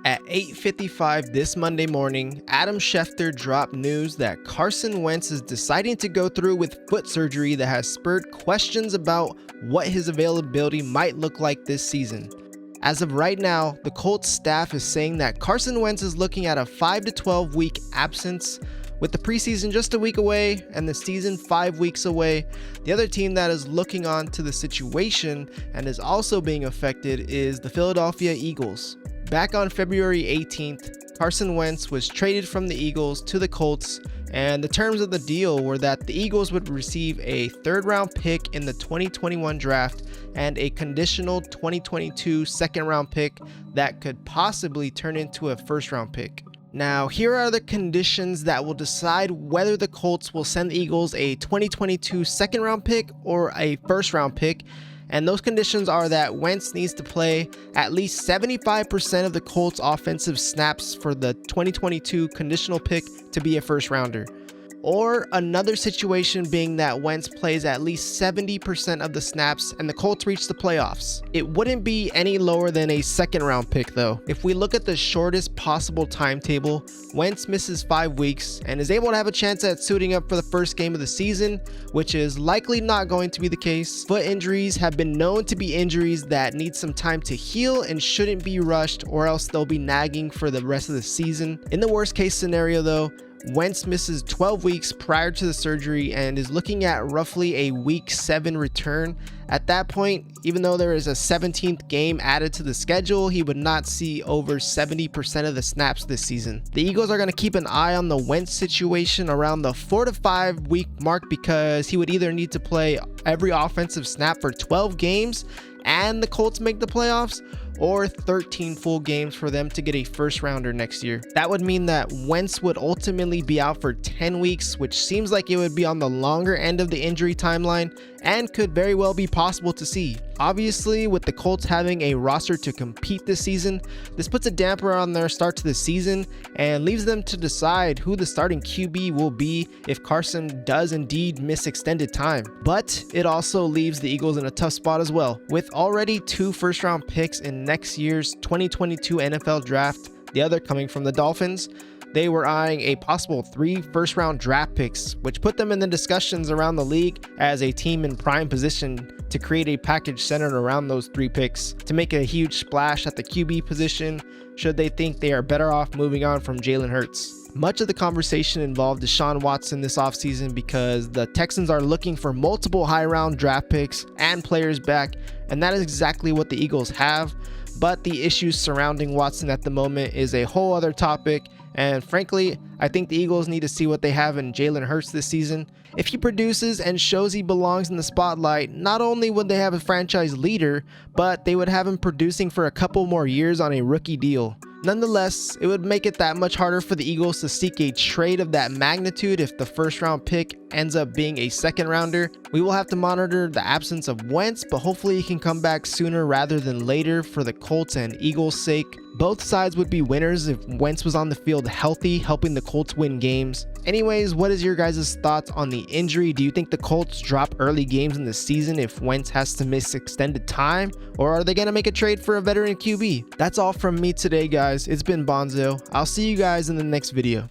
At 8:55 this Monday morning, Adam Schefter dropped news that Carson Wentz is deciding to go through with foot surgery that has spurred questions about what his availability might look like this season. As of right now, the Colts staff is saying that Carson Wentz is looking at a 5 to 12 week absence, with the preseason just a week away and the season 5 weeks away. The other team that is looking on to the situation and is also being affected is the Philadelphia Eagles. Back on February 18th, Carson Wentz was traded from the Eagles to the Colts, and the terms of the deal were that the Eagles would receive a third-round pick in the 2021 draft and a conditional 2022 second-round pick that could possibly turn into a first-round pick. Now, here are the conditions that will decide whether the Colts will send the Eagles a 2022 second-round pick or a first-round pick. And those conditions are that Wentz needs to play at least 75% of the Colts' offensive snaps for the 2022 conditional pick to be a first rounder. Or another situation being that Wentz plays at least 70% of the snaps and the Colts reach the playoffs. It wouldn't be any lower than a second round pick though. If we look at the shortest possible timetable, Wentz misses 5 weeks and is able to have a chance at suiting up for the first game of the season, which is likely not going to be the case. Foot injuries have been known to be injuries that need some time to heal and shouldn't be rushed, or else they'll be nagging for the rest of the season. In the worst case scenario though, Wentz misses 12 weeks prior to the surgery and is looking at roughly a week 7 return. At that point, even though there is a 17th game added to the schedule, he would not see over 70% of the snaps this season. The Eagles are going to keep an eye on the Wentz situation around the 4 to 5 week mark, because he would either need to play every offensive snap for 12 games and the Colts make the playoffs, or 13 full games for them to get a first rounder next year. That would mean that Wentz would ultimately be out for 10 weeks, which seems like it would be on the longer end of the injury timeline and could very well be possible to see. Obviously, with the Colts having a roster to compete this season, this puts a damper on their start to the season and leaves them to decide who the starting QB will be if Carson does indeed miss extended time. But it also leaves the Eagles in a tough spot as well. With already 2 first round picks in next year's 2022 NFL draft, the other coming from the Dolphins, they were eyeing a possible 3 first round draft picks, which put them in the discussions around the league as a team in prime position to create a package centered around those 3 picks to make a huge splash at the QB position should they think they are better off moving on from Jalen Hurts. Much of the conversation involved Deshaun Watson this offseason because the Texans are looking for multiple high round draft picks and players back, and that is exactly what the Eagles have. But the issues surrounding Watson at the moment is a whole other topic, and frankly, I think the Eagles need to see what they have in Jalen Hurts this season. If he produces and shows he belongs in the spotlight, not only would they have a franchise leader, but they would have him producing for a couple more years on a rookie deal. Nonetheless, it would make it that much harder for the Eagles to seek a trade of that magnitude if the first round pick ends up being a second rounder. We will have to monitor the absence of Wentz, but hopefully he can come back sooner rather than later for the Colts and Eagles' sake. Both sides would be winners if Wentz was on the field healthy, helping the Colts win games. Anyways, what is your guys' thoughts on the injury? Do you think the Colts drop early games in the season if Wentz has to miss extended time? Or are they going to make a trade for a veteran QB? That's all from me today, guys. It's been Bonzo. I'll see you guys in the next video.